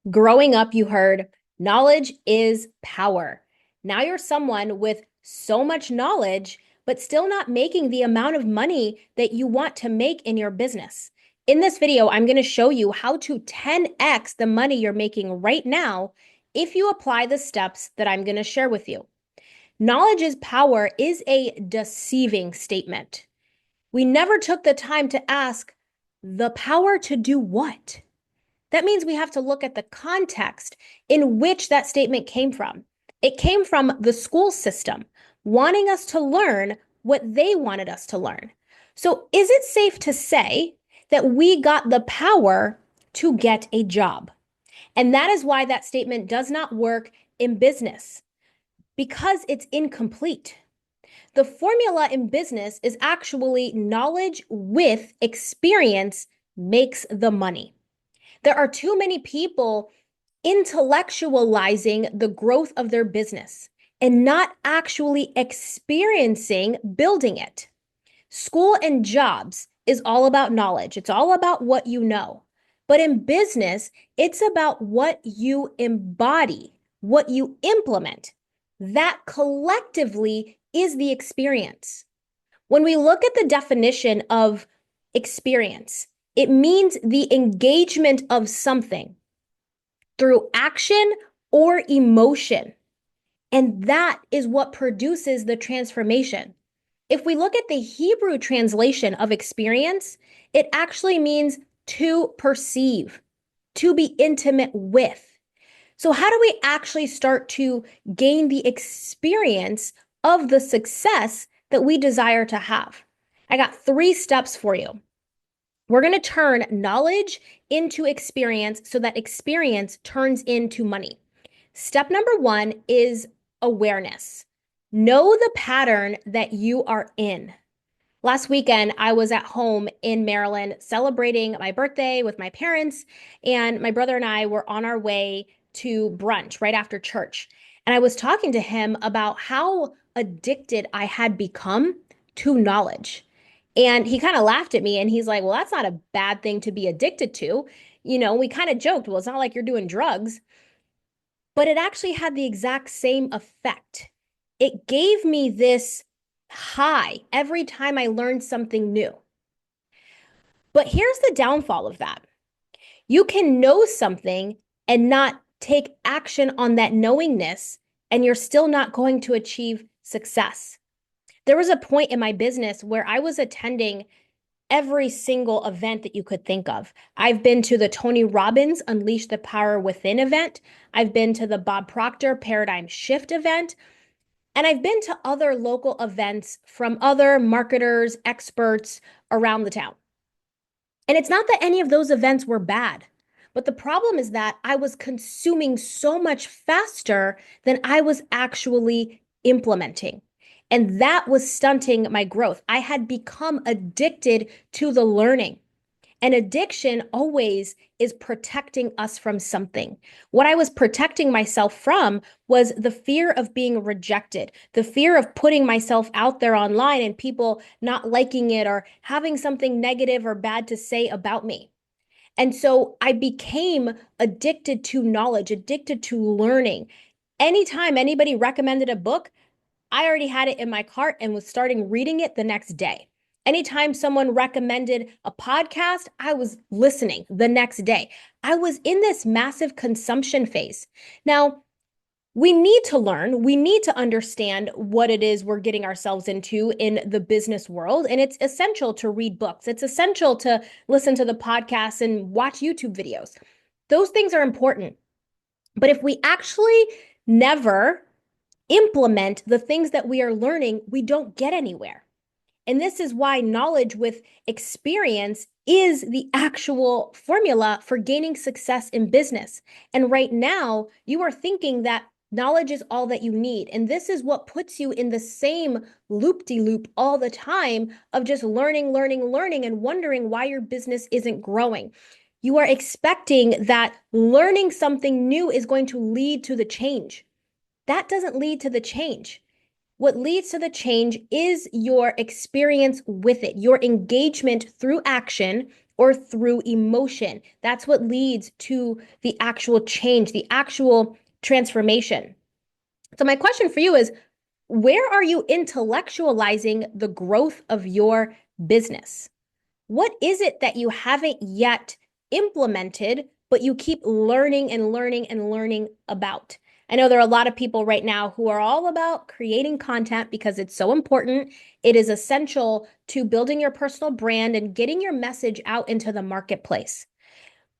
Growing up, you heard knowledge is power. Now you're someone with so much knowledge, but still not making the amount of money that you want to make in your business. In this video, I'm going to show you how to 10x the money you're making right now if you apply the steps that I'm going to share with you. Knowledge is power is a deceiving statement. We never took the time to ask the power to do what? That means we have to look at the context in which that statement came from. It came from the school system wanting us to learn what they wanted us to learn. So, is it safe to say that we got the power to get a job? And that is why that statement does not work in business because it's incomplete. The formula in business is actually knowledge with experience makes the money. There are too many people intellectualizing the growth of their business and not actually experiencing building it. School and jobs is all about knowledge. It's all about what you know. But in business, it's about what you embody, what you implement. That collectively is the experience. When we look at the definition of experience, it means the engagement of something through action or emotion. And that is what produces the transformation. If we look at the Hebrew translation of experience, it actually means to perceive, to be intimate with. So, how do we actually start to gain the experience of the success that we desire to have? I got 3 steps for you. We're going to turn knowledge into experience so that experience turns into money. Step number 1 is awareness. Know the pattern that you are in. Last weekend, I was at home in Maryland celebrating my birthday with my parents, and my brother and I were on our way to brunch right after church. And I was talking to him about how addicted I had become to knowledge. And he kind of laughed at me and he's like, well, that's not a bad thing to be addicted to. We kind of joked, well, it's not like you're doing drugs, but it actually had the exact same effect. It gave me this high every time I learned something new. But here's the downfall of that. You can know something and not take action on that knowingness, and you're still not going to achieve success. There was a point in my business where I was attending every single event that you could think of. I've been to the Tony Robbins Unleash the Power Within event. I've been to the Bob Proctor Paradigm Shift event. And I've been to other local events from other marketers, experts around the town. And it's not that any of those events were bad, but the problem is that I was consuming so much faster than I was actually implementing. And that was stunting my growth. I had become addicted to the learning. And addiction always is protecting us from something. What I was protecting myself from was the fear of being rejected, the fear of putting myself out there online and people not liking it or having something negative or bad to say about me. And so I became addicted to knowledge, addicted to learning. Anytime anybody recommended a book, I already had it in my cart and was starting reading it the next day. Anytime someone recommended a podcast, I was listening the next day. I was in this massive consumption phase. Now, we need to learn, we need to understand what it is we're getting ourselves into in the business world. And it's essential to read books, it's essential to listen to the podcasts and watch YouTube videos. Those things are important. But if we actually never implement the things that we are learning, we don't get anywhere. And this is why knowledge with experience is the actual formula for gaining success in business. And right now, you are thinking that knowledge is all that you need. And this is what puts you in the same loop-de-loop all the time of just learning, learning, learning, and wondering why your business isn't growing. You are expecting that learning something new is going to lead to the change. That doesn't lead to the change. What leads to the change is your experience with it, your engagement through action or through emotion. That's what leads to the actual change, the actual transformation. So my question for you is, where are you intellectualizing the growth of your business? What is it that you haven't yet implemented, but you keep learning and learning and learning about? I know there are a lot of people right now who are all about creating content because it's so important. It is essential to building your personal brand and getting your message out into the marketplace.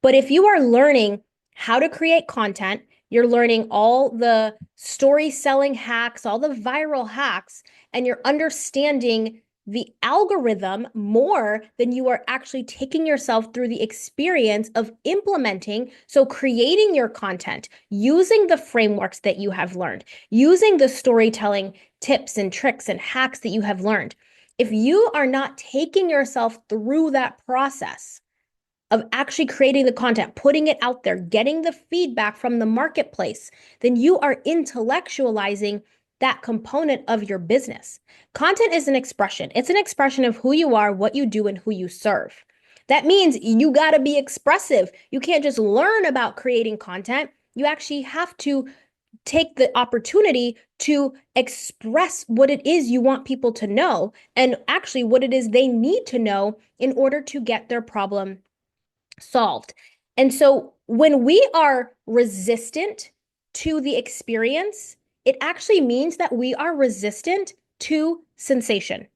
But if you are learning how to create content, you're learning all the story selling hacks, all the viral hacks, and you're understanding the algorithm more than you are actually taking yourself through the experience of implementing. So, creating your content, using the frameworks that you have learned, using the storytelling tips and tricks and hacks that you have learned. If you are not taking yourself through that process, of actually creating the content, putting it out there, getting the feedback from the marketplace, then you are intellectualizing that component of your business. Content is an expression. It's an expression of who you are, what you do, and who you serve. That means you got to be expressive. You can't just learn about creating content. You actually have to take the opportunity to express what it is you want people to know and actually what it is they need to know in order to get their problem solved. And so when we are resistant to the experience, it actually means that we are resistant to sensation.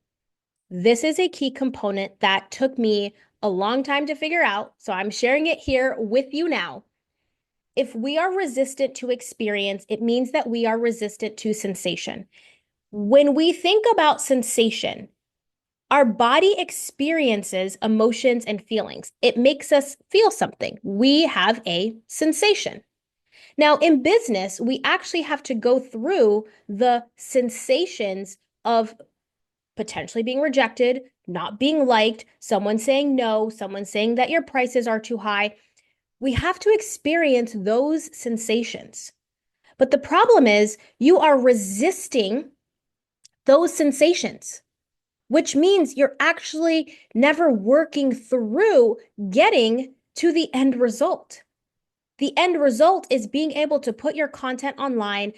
This is a key component that took me a long time to figure out. So I'm sharing it here with you now. If we are resistant to experience, it means that we are resistant to sensation. When we think about sensation, our body experiences emotions and feelings. It makes us feel something. We have a sensation. Now, in business, we actually have to go through the sensations of potentially being rejected, not being liked, someone saying no, someone saying that your prices are too high. We have to experience those sensations. But the problem is, you are resisting those sensations, which means you're actually never working through getting to the end result. The end result is being able to put your content online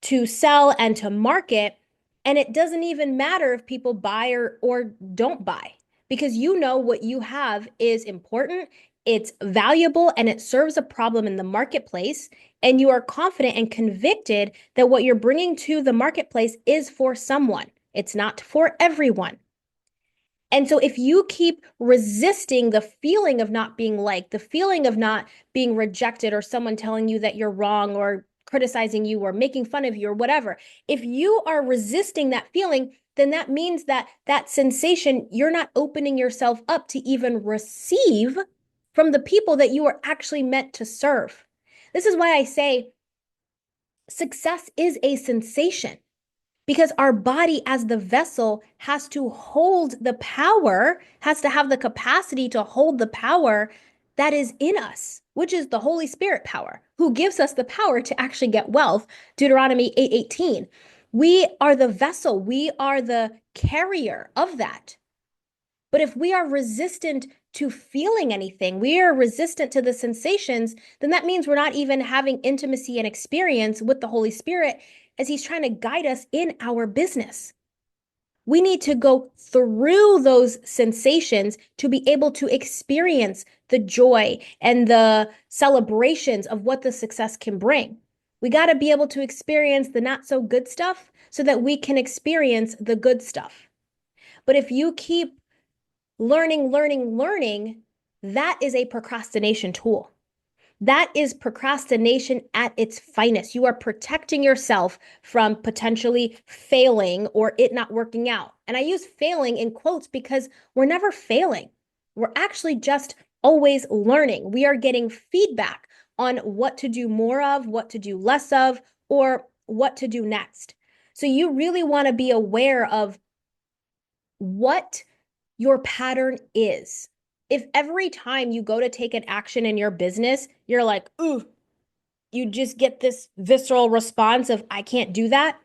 to sell and to market. And it doesn't even matter if people buy or don't buy, because you know what you have is important, it's valuable, and it serves a problem in the marketplace. And you are confident and convicted that what you're bringing to the marketplace is for someone, it's not for everyone. And so if you keep resisting the feeling of not being liked, the feeling of not being rejected, or someone telling you that you're wrong or criticizing you or making fun of you or whatever, if you are resisting that feeling, then that means that that sensation, you're not opening yourself up to even receive from the people that you are actually meant to serve. This is why I say success is a sensation, because our body as the vessel has to hold the power, has to have the capacity to hold the power that is in us, which is the Holy Spirit power, who gives us the power to actually get wealth. Deuteronomy 8:18. We are the vessel, we are the carrier of that. But if we are resistant to feeling anything, we are resistant to the sensations, then that means we're not even having intimacy and experience with the Holy Spirit as He's trying to guide us in our business. We need to go through those sensations to be able to experience the joy and the celebrations of what the success can bring. We got to be able to experience the not so good stuff so that we can experience the good stuff. But if you keep learning, learning, learning, that is a procrastination tool. That is procrastination at its finest. You are protecting yourself from potentially failing or it not working out. And I use failing in quotes because we're never failing. We're actually just always learning. We are getting feedback on what to do more of, what to do less of, or what to do next. So you really want to be aware of what your pattern is. If every time you go to take an action in your business, you're like, ooh, you just get this visceral response of, I can't do that,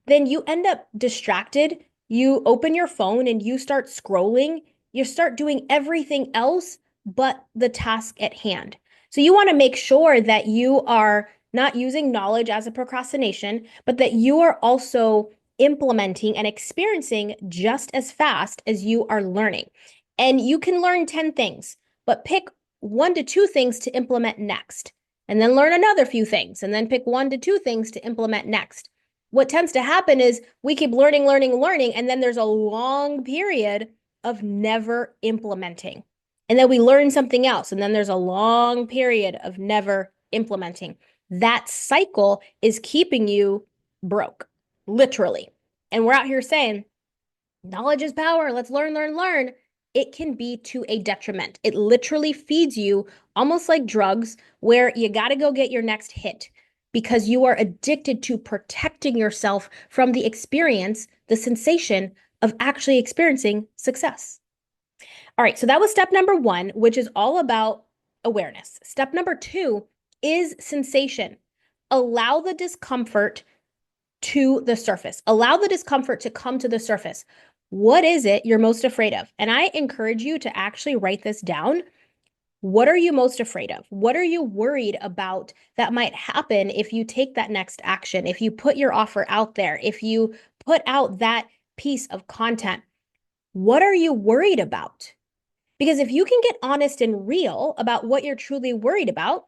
then you end up distracted. You open your phone and you start scrolling. You start doing everything else but the task at hand. So you want to make sure that you are not using knowledge as a procrastination, but that you are also implementing and experiencing just as fast as you are learning. And you can learn 10 things, but pick 1 to 2 things to implement next, and then learn another few things, and then pick 1 to 2 things to implement next. What tends to happen is we keep learning, learning, learning, and then there's a long period of never implementing. And then we learn something else, and then there's a long period of never implementing. That cycle is keeping you broke, literally. And we're out here saying, knowledge is power. Let's learn, learn, learn. It can be to a detriment. It literally feeds you almost like drugs, where you got to go get your next hit because you are addicted to protecting yourself from the experience, the sensation of actually experiencing success. All right, so that was step number 1, which is all about awareness. Step number 2 is sensation. Allow the discomfort to the surface. Allow the discomfort to come to the surface. What is it you're most afraid of? And I encourage you to actually write this down. What are you most afraid of? What are you worried about that might happen if you take that next action, if you put your offer out there, if you put out that piece of content? What are you worried about? Because if you can get honest and real about what you're truly worried about,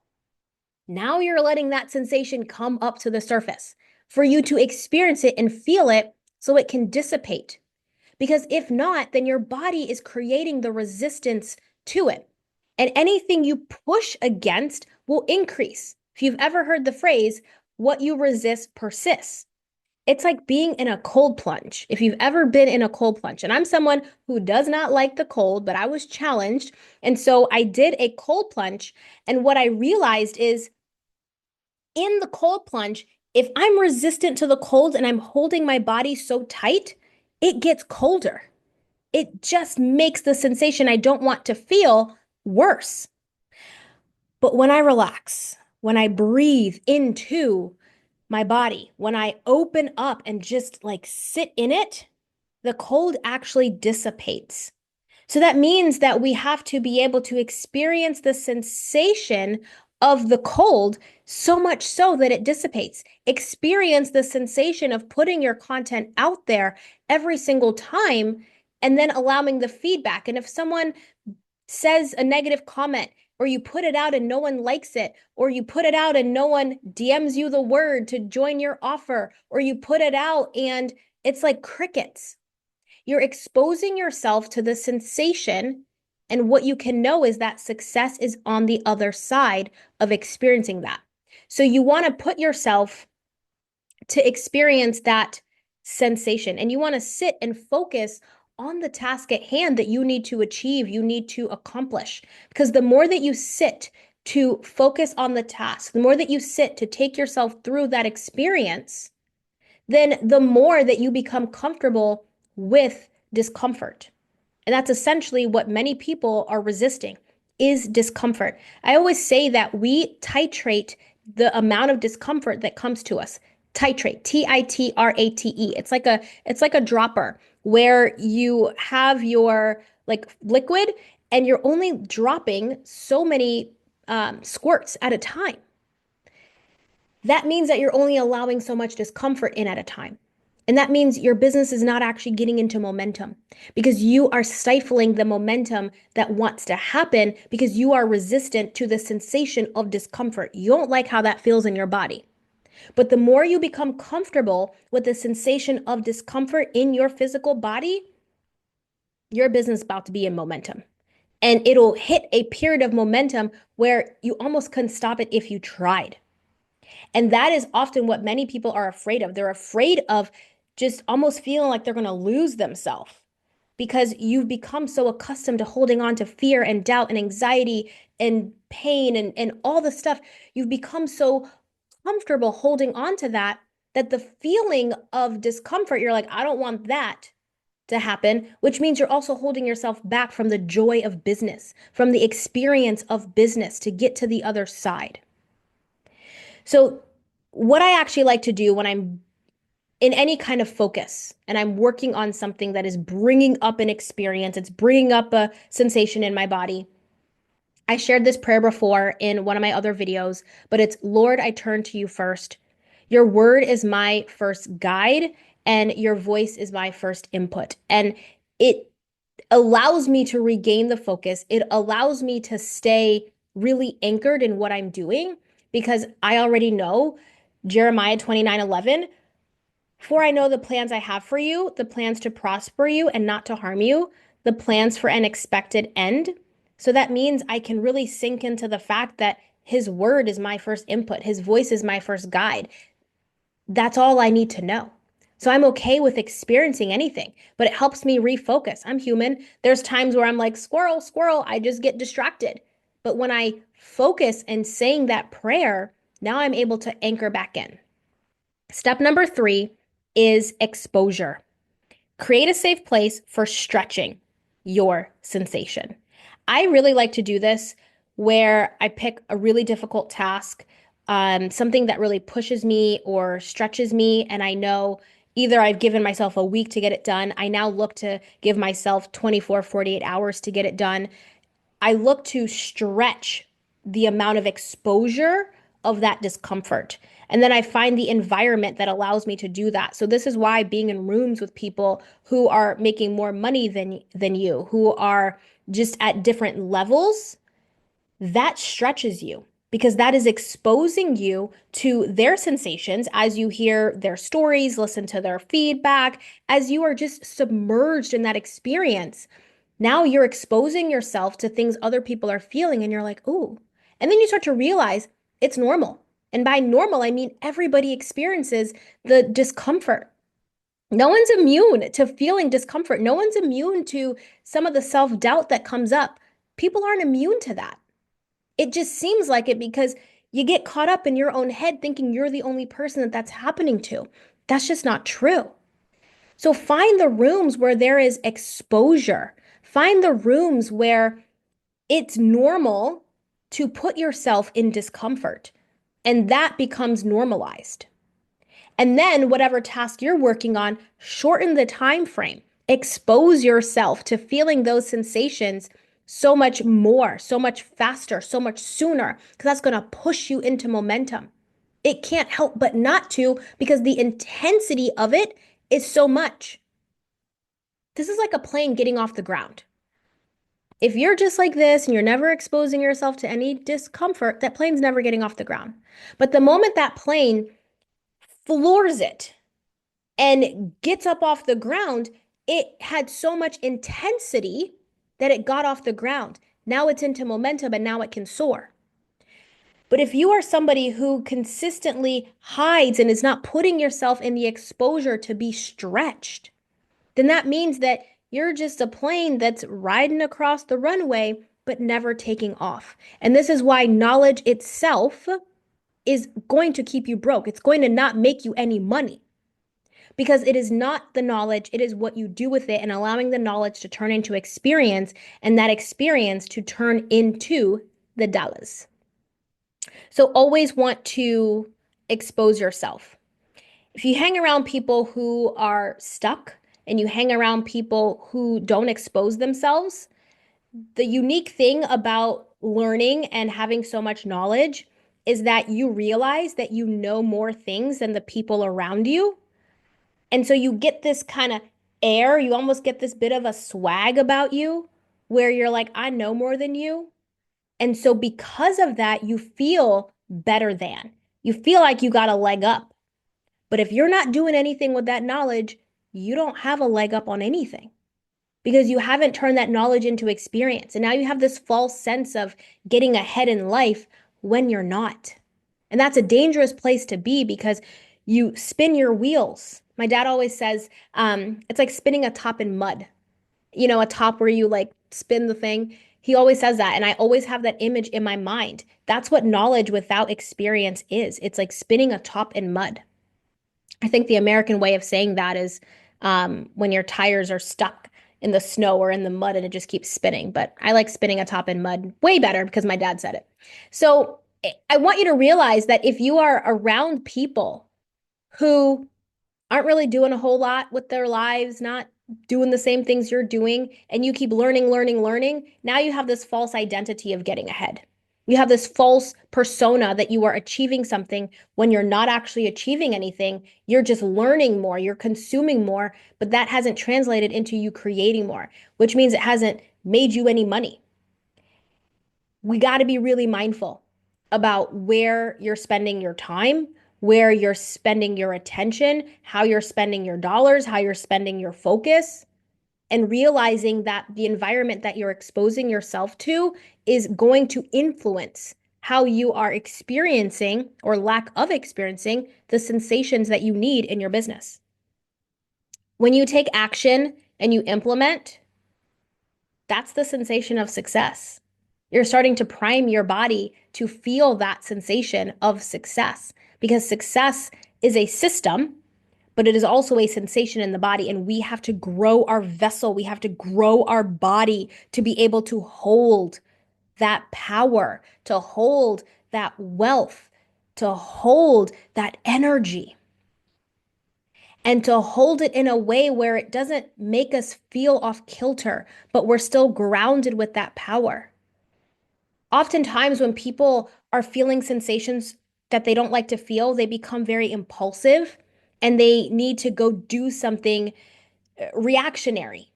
now you're letting that sensation come up to the surface for you to experience it and feel it so it can dissipate. Because if not, then your body is creating the resistance to it. And anything you push against will increase. If you've ever heard the phrase, what you resist persists. It's like being in a cold plunge. If you've ever been in a cold plunge, and I'm someone who does not like the cold, but I was challenged. And so I did a cold plunge. And what I realized is in the cold plunge, if I'm resistant to the cold and I'm holding my body so tight, it gets colder. It just makes the sensation I don't want to feel worse. But when I relax, when I breathe into my body, when I open up and just like sit in it, the cold actually dissipates. So that means that we have to be able to experience the sensation of the cold so much so that it dissipates. Experience the sensation of putting your content out there every single time and then allowing the feedback. And if someone says a negative comment, or you put it out and no one likes it, or you put it out and no one DMs you the word to join your offer, or you put it out and it's like crickets. You're exposing yourself to the sensation, and what you can know is that success is on the other side of experiencing that. So you want to put yourself to experience that sensation, and you want to sit and focus on the task at hand that you need to achieve, you need to accomplish. Because the more that you sit to focus on the task, the more that you sit to take yourself through that experience, then the more that you become comfortable with discomfort. And that's essentially what many people are resisting is discomfort. I always say that we titrate the amount of discomfort that comes to us. Titrate, Titrate. It's like a dropper where you have your like liquid and you're only dropping so many squirts at a time. That means that you're only allowing so much discomfort in at a time. And that means your business is not actually getting into momentum because you are stifling the momentum that wants to happen because you are resistant to the sensation of discomfort. You don't like how that feels in your body. But the more you become comfortable with the sensation of discomfort in your physical body, your business is about to be in momentum. And it'll hit a period of momentum where you almost couldn't stop it if you tried. And that is often what many people are afraid of. They're afraid of just almost feeling like they're going to lose themselves because you've become so accustomed to holding on to fear and doubt and anxiety and pain and all the stuff. You've become so comfortable holding on to that that the feeling of discomfort, you're like, I don't want that to happen, which means you're also holding yourself back from the joy of business, from the experience of business to get to the other side. So, what I actually like to do when I'm in any kind of focus and I'm working on something that is bringing up an experience, it's bringing up a sensation in my body, I shared this prayer before in one of my other videos, but it's Lord, I turn to you first. Your word is my first guide, and your voice is my first input. And it allows me to regain the focus. It allows me to stay really anchored in what I'm doing because I already know Jeremiah 29:11. For I know the plans I have for you, the plans to prosper you and not to harm you, the plans for an expected end. So that means I can really sink into the fact that his word is my first input, his voice is my first guide. That's all I need to know. So I'm okay with experiencing anything, but it helps me refocus. I'm human. There's times where I'm like, squirrel, squirrel, I just get distracted. But when I focus and saying that prayer, now I'm able to anchor back in. Step number 3 is exposure. Create a safe place for stretching your sensation. I really like to do this where I pick a really difficult task, something that really pushes me or stretches me, and I know either I've given myself a week to get it done. I now look to give myself 24, 48 hours to get it done. I look to stretch the amount of exposure of that discomfort. And then I find the environment that allows me to do that. So this is why being in rooms with people who are making more money than you, who are just at different levels, that stretches you because that is exposing you to their sensations as you hear their stories, listen to their feedback, as you are just submerged in that experience. Now you're exposing yourself to things other people are feeling, and you're like, ooh. And then you start to realize it's normal. And by normal, I mean everybody experiences the discomfort. No one's immune to feeling discomfort. No one's immune to some of the self doubt that comes up. People aren't immune to that. It just seems like it because you get caught up in your own head thinking you're the only person that that's happening to. That's just not true. So find the rooms where there is exposure. Find the rooms where it's normal to put yourself in discomfort, and that becomes normalized. And then whatever task you're working on, shorten the time frame. Expose yourself to feeling those sensations so much more, so much faster, so much sooner, because that's going to push you into momentum. It can't help but not to because the intensity of it is so much. This is like a plane getting off the ground. If you're just like this and you're never exposing yourself to any discomfort, that plane's never getting off the ground. But the moment that plane floors it and gets up off the ground, it had so much intensity that it got off the ground. Now it's into momentum and now it can soar. But if you are somebody who consistently hides and is not putting yourself in the exposure to be stretched, then that means that you're just a plane that's riding across the runway, but never taking off. And this is why knowledge itself is going to keep you broke. It's going to not make you any money because it is not the knowledge, it is what you do with it and allowing the knowledge to turn into experience and that experience to turn into the dollars. So always want to expose yourself. If you hang around people who are stuck and you hang around people who don't expose themselves, the unique thing about learning and having so much knowledge is that you realize that you know more things than the people around you. And so you get this kind of air, you almost get this bit of a swag about you where you're like, I know more than you. And so because of that, you feel better than. You feel like you got a leg up. But if you're not doing anything with that knowledge, you don't have a leg up on anything because you haven't turned that knowledge into experience. And now you have this false sense of getting ahead in life when you're not. And that's a dangerous place to be because you spin your wheels. My dad always says it's like spinning a top in mud, a top where you like spin the thing. He always says that. And I always have that image in my mind. That's what knowledge without experience is. It's like spinning a top in mud. I think the American way of saying that is when your tires are stuck in the snow or in the mud and it just keeps spinning. But I like spinning a top in mud way better because my dad said it. So I want you to realize that if you are around people who aren't really doing a whole lot with their lives, not doing the same things you're doing and you keep learning, learning, learning, now you have this false identity of getting ahead. You have this false persona that you are achieving something when you're not actually achieving anything. You're just learning more, you're consuming more, but that hasn't translated into you creating more, which means it hasn't made you any money. We got to be really mindful about where you're spending your time, where you're spending your attention, how you're spending your dollars, how you're spending your focus, and realizing that the environment that you're exposing yourself to is going to influence how you are experiencing or lack of experiencing the sensations that you need in your business. When you take action and you implement, that's the sensation of success. You're starting to prime your body to feel that sensation of success because success is a system, but it is also a sensation in the body. And we have to grow our vessel. We have to grow our body to be able to hold that power, to hold that wealth, to hold that energy, and to hold it in a way where it doesn't make us feel off kilter, but we're still grounded with that power. Oftentimes, when people are feeling sensations that they don't like to feel, they become very impulsive and they need to go do something reactionary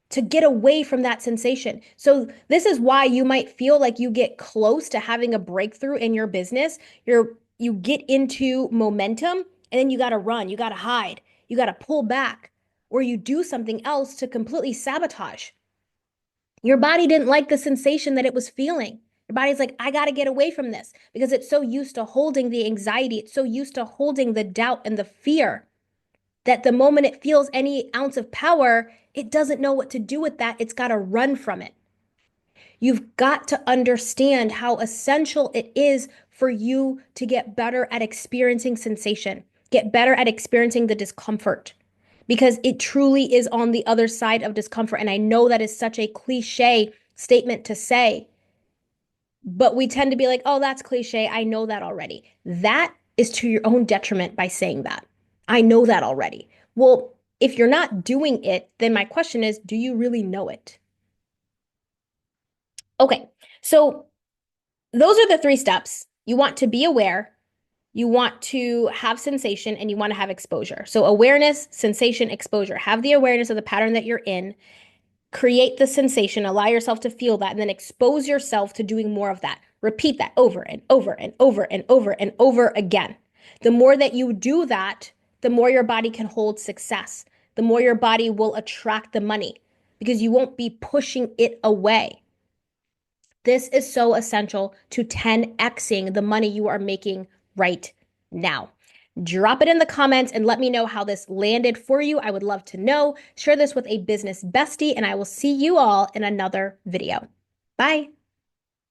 to get away from that sensation. So this is why you might feel like you get close to having a breakthrough in your business. You get into momentum and then you got to run, you got to hide, you got to pull back, or you do something else to completely sabotage. Your body didn't like the sensation that it was feeling. Your body's like, I got to get away from this because it's so used to holding the anxiety. It's so used to holding the doubt and the fear that the moment it feels any ounce of power, it doesn't know what to do with that. It's got to run from it. You've got to understand how essential it is for you to get better at experiencing sensation, get better at experiencing the discomfort, because it truly is on the other side of discomfort. And I know that is such a cliche statement to say, but we tend to be like, oh, that's cliche. I know that already. That is to your own detriment by saying that. I know that already. Well, if you're not doing it, then my question is, do you really know it? Okay, so those are the three steps. You want to be aware, you want to have sensation, and you want to have exposure. So, awareness, sensation, exposure. Have the awareness of the pattern that you're in, create the sensation, allow yourself to feel that, and then expose yourself to doing more of that. Repeat that over and over and over and over and over again. The more that you do that, the more your body can hold success. The more your body will attract the money because you won't be pushing it away. This is so essential to 10xing the money you are making right now. Drop it in the comments and let me know how this landed for you. I would love to know. Share this with a business bestie, and I will see you all in another video. Bye.